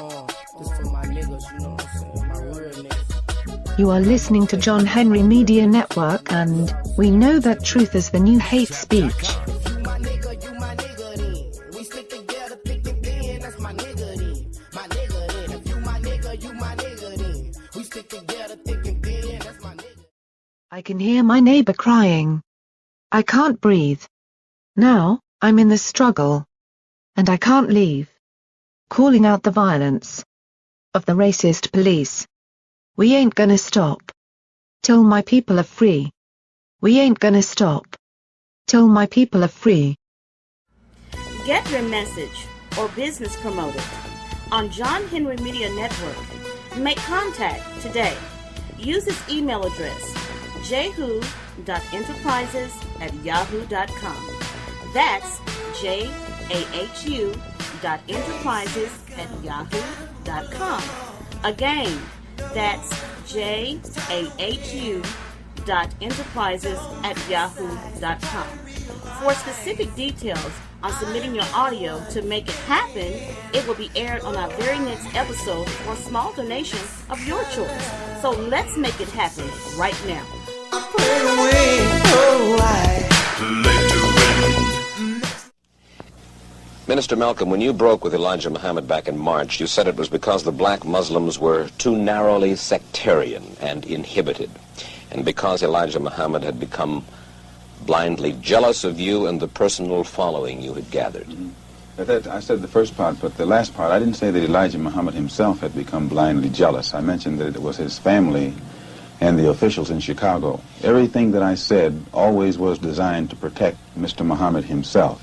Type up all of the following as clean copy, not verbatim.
This for my niggas, you know what I'm saying? My real niggas. You are listening to John Henry Media Network, and we know that truth is the new hate speech. I can hear my neighbor crying. I can't breathe. Now, I'm in the struggle. And I can't leave. Calling out the violence of the racist police. We ain't gonna stop till my people are free. We ain't gonna stop till my people are free. Get your message or business promoted on John Henry Media Network. Make contact today. Use this email address, jahu.enterprises@yahoo.com. That's jahu.enterprises@yahoo.com. Again, that's jahu.enterprises@yahoo.com. For specific details on submitting your audio to make it happen, it will be aired on our very next episode for a small donation of your choice. So let's make it happen right now. Minister Malcolm, when you broke with Elijah Muhammad back in March, you said it was because the black Muslims were too narrowly sectarian and inhibited, and because Elijah Muhammad had become blindly jealous of you and the personal following you had gathered. I said the first part, but the last part, I didn't say that Elijah Muhammad himself had become blindly jealous. I mentioned that it was his family and the officials in Chicago. Everything that I said always was designed to protect Mr. Muhammad himself,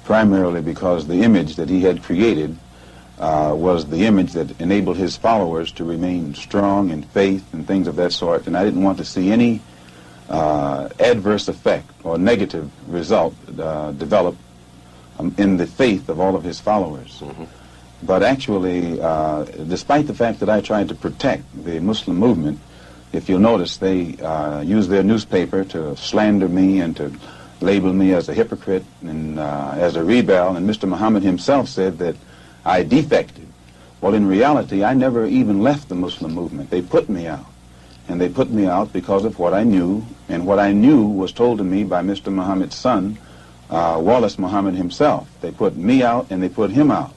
primarily because the image that he had created was the image that enabled his followers to remain strong in faith and things of that sort, and I didn't want to see any adverse effect or negative result develop in the faith of all of his followers. But actually, despite the fact that I tried to protect the Muslim movement, if you'll notice, they used their newspaper to slander me and to label me as a hypocrite and as a rebel, and Mr. Muhammad himself said that I defected. Well, in reality, I never even left the Muslim movement. They put me out. And they put me out because of what I knew, and what I knew was told to me by Mr. Muhammad's son, Wallace Muhammad himself. They put me out and they put him out.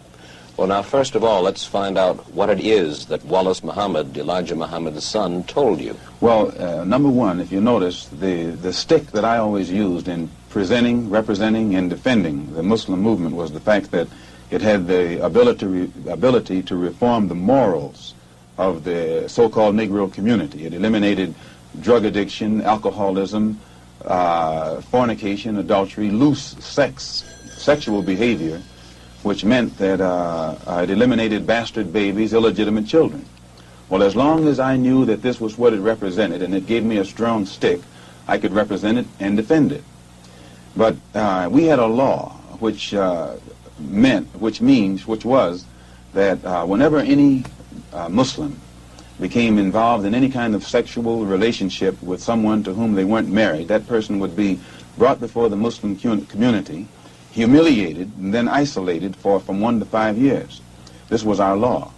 Well, now, first of all, let's find out what it is that Wallace Muhammad, Elijah Muhammad's son, told you. Well, number one, if you notice, the stick that I always used in presenting, representing, and defending the Muslim movement was the fact that it had the ability to reform the morals of the so-called Negro community. It eliminated drug addiction, alcoholism, fornication, adultery, loose sexual behavior, which meant that it eliminated bastard babies, illegitimate children. Well, as long as I knew that this was what it represented and it gave me a strong stick, I could represent it and defend it. But we had a law which was that whenever any Muslim became involved in any kind of sexual relationship with someone to whom they weren't married, that person would be brought before the Muslim community, humiliated, and then isolated for from 1 to 5 years. This was our law.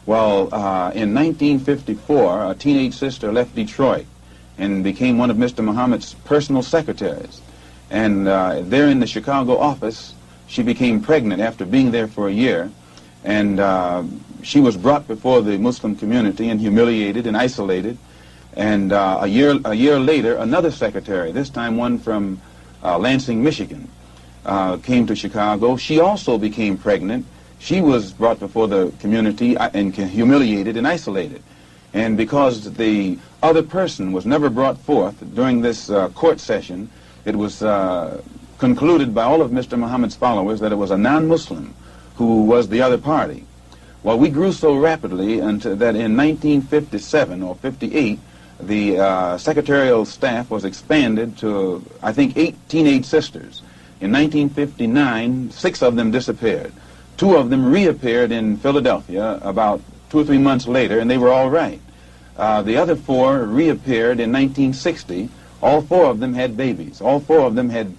Well, in 1954, a teenage sister left Detroit and became one of Mr. Muhammad's personal secretaries. And there in the Chicago office, she became pregnant after being there for a year, and she was brought before the Muslim community and humiliated and isolated. And a year later, another secretary, this time one from Lansing, Michigan, came to Chicago. She also became pregnant. She was brought before the community and humiliated and isolated. And because the other person was never brought forth during this court session, it was concluded by all of Mr. Muhammad's followers that it was a non-Muslim who was the other party. Well, we grew so rapidly that in 1957 or 58, the secretarial staff was expanded to, I think, 8 teenage sisters. In 1959, 6 of them disappeared. 2 of them reappeared in Philadelphia about 2 or 3 months later, and they were all right. The other 4 reappeared in 1960. All 4 of them had babies. All 4 of them had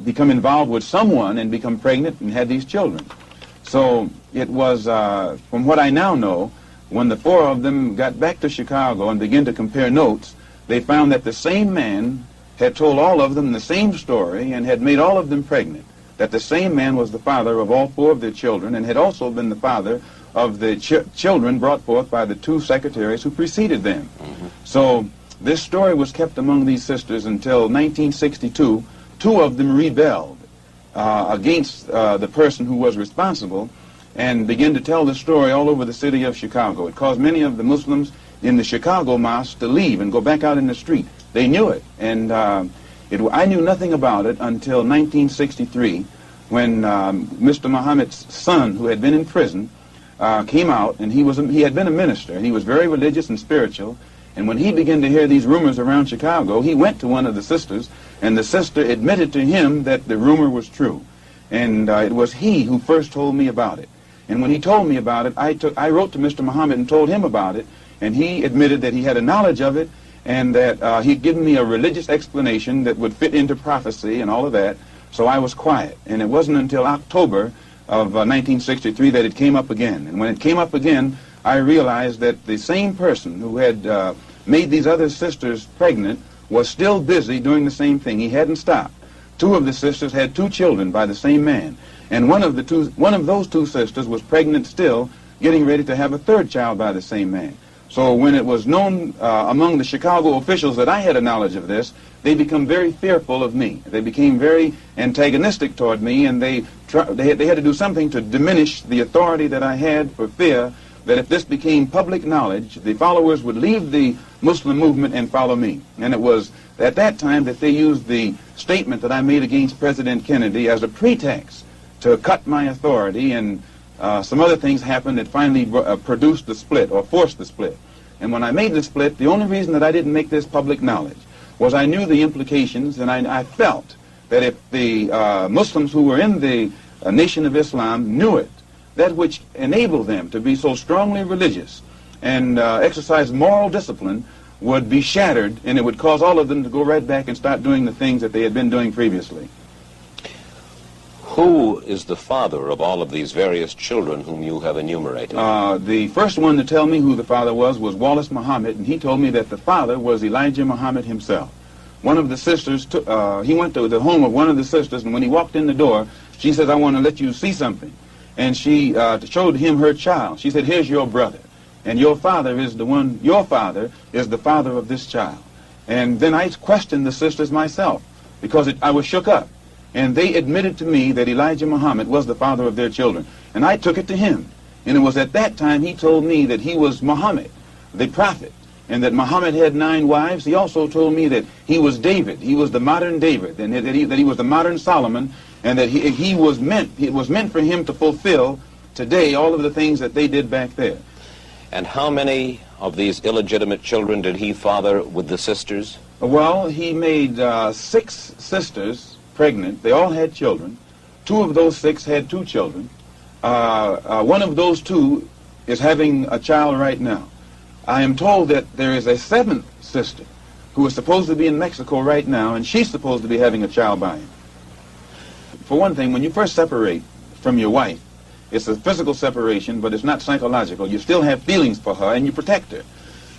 become involved with someone and become pregnant and had these children. So it was, from what I now know, when the four of them got back to Chicago and began to compare notes, they found that the same man had told all of them the same story and had made all of them pregnant, that the same man was the father of all four of their children and had also been the father of the children brought forth by the two secretaries who preceded them. So this story was kept among these sisters until 1962. Two of them rebelled against the person who was responsible and began to tell the story all over the city of Chicago. It caused many of the Muslims in the Chicago mosque to leave and go back out in the street. They knew it, and I knew nothing about it until 1963 when Mr. Muhammad's son, who had been in prison, came out, and he had been a minister, and he was very religious and spiritual. And when he began to hear these rumors around Chicago, he went to one of the sisters, and the sister admitted to him that the rumor was true. And it was he who first told me about it. And when he told me about it, I wrote to Mr. Muhammad and told him about it, and he admitted that he had a knowledge of it, and that he'd given me a religious explanation that would fit into prophecy and all of that. So I was quiet. And it wasn't until October of 1963 that it came up again. And when it came up again, I realized that the same person who had made these other sisters pregnant was still busy doing the same thing. He hadn't stopped. Two of the sisters had two children by the same man. And one of those two sisters was pregnant still, getting ready to have a third child by the same man. So when it was known among the Chicago officials that I had a knowledge of this, they became very fearful of me. They became very antagonistic toward me, and they had to do something to diminish the authority that I had, for fear that if this became public knowledge, the followers would leave the Muslim movement and follow me. And it was at that time that they used the statement that I made against President Kennedy as a pretext to cut my authority, and some other things happened that finally produced the split, or forced the split. And when I made the split, the only reason that I didn't make this public knowledge was I knew the implications, and I felt that if the Muslims who were in the Nation of Islam knew it, that which enabled them to be so strongly religious and exercise moral discipline would be shattered, and it would cause all of them to go right back and start doing the things that they had been doing previously. Who is the father of all of these various children whom you have enumerated? The first one to tell me who the father was Wallace Muhammad, and he told me that the father was Elijah Muhammad himself. One of the sisters, he went to the home of one of the sisters, and when he walked in the door, she said, "I want to let you see something." And she showed him her child. She said, "Here's your brother, and your father is the father of this child." And then I questioned the sisters myself, because I was shook up. And they admitted to me that Elijah Muhammad was the father of their children. And I took it to him. And it was at that time he told me that he was Muhammad, the prophet, and that Muhammad had 9 wives. He also told me that he was David. He was the modern David, and that he was the modern Solomon, and that it was meant for him to fulfill today all of the things that they did back there. And how many of these illegitimate children did he father with the sisters? Well, he made 6 sisters pregnant. They all had children. 2 of those 6 had 2 children. One of those 2 is having a child right now. I am told that there is a 7th sister who is supposed to be in Mexico right now, and she's supposed to be having a child by him. For one thing, when you first separate from your wife, it's a physical separation, but it's not psychological. You still have feelings for her, and you protect her.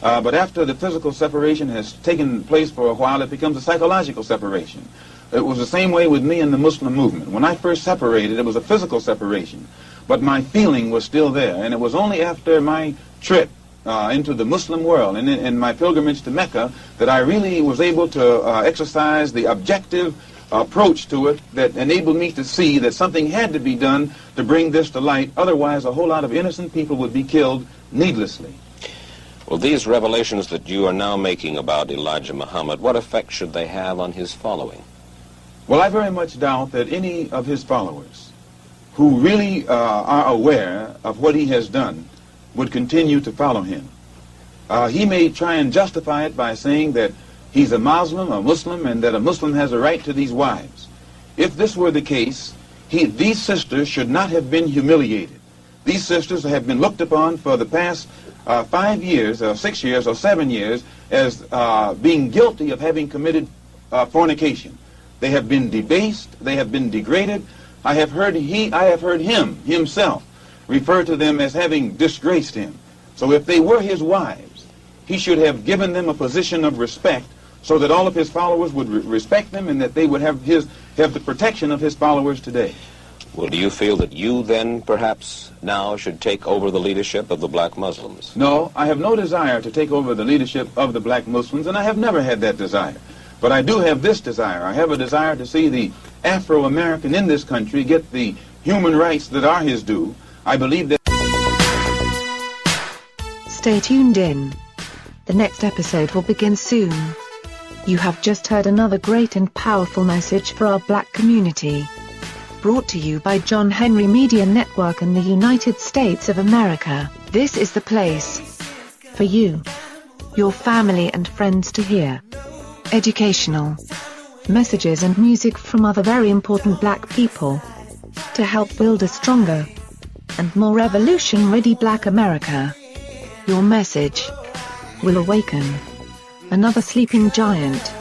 But after the physical separation has taken place for a while, it becomes a psychological separation. It was the same way with me in the Muslim movement. When I first separated, it was a physical separation, but my feeling was still there. And it was only after my trip into the Muslim world and in my pilgrimage to Mecca that I really was able to exercise the objective approach to it that enabled me to see that something had to be done to bring this to light. Otherwise, a whole lot of innocent people would be killed needlessly. Well, these revelations that you are now making about Elijah Muhammad, what effect should they have on his following? Well, I very much doubt that any of his followers who really are aware of what he has done would continue to follow him. He may try and justify it by saying that he's a Muslim, and that a Muslim has a right to these wives. If this were the case, these sisters should not have been humiliated. These sisters have been looked upon for the past 5 years, or 6 years, or 7 years as being guilty of having committed fornication. They have been debased, they have been degraded, I have heard him himself refer to them as having disgraced him. So if they were his wives, he should have given them a position of respect so that all of his followers would respect them and that they would have the protection of his followers today. Well, do you feel that you then perhaps now should take over the leadership of the black Muslims? No, I have no desire to take over the leadership of the black Muslims, and I have never had that desire. But I do have this desire. I have a desire to see the Afro-American in this country get the human rights that are his due. I believe that... Stay tuned in. The next episode will begin soon. You have just heard another great and powerful message for our black community. Brought to you by John Henry Media Network and the United States of America. This is the place for you, your family and friends to hear educational messages and music from other very important black people to help build a stronger and more revolution-ready black America. Your message will awaken another sleeping giant.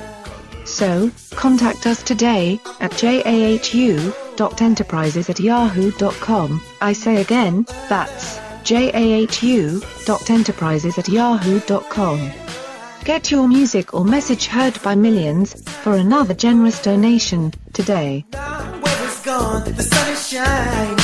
So, contact us today at jahu.enterprises@yahoo.com. I say again, that's jahu.enterprises@yahoo.com. Get your music or message heard by millions for another generous donation today. Where it's gone, the sun is shining.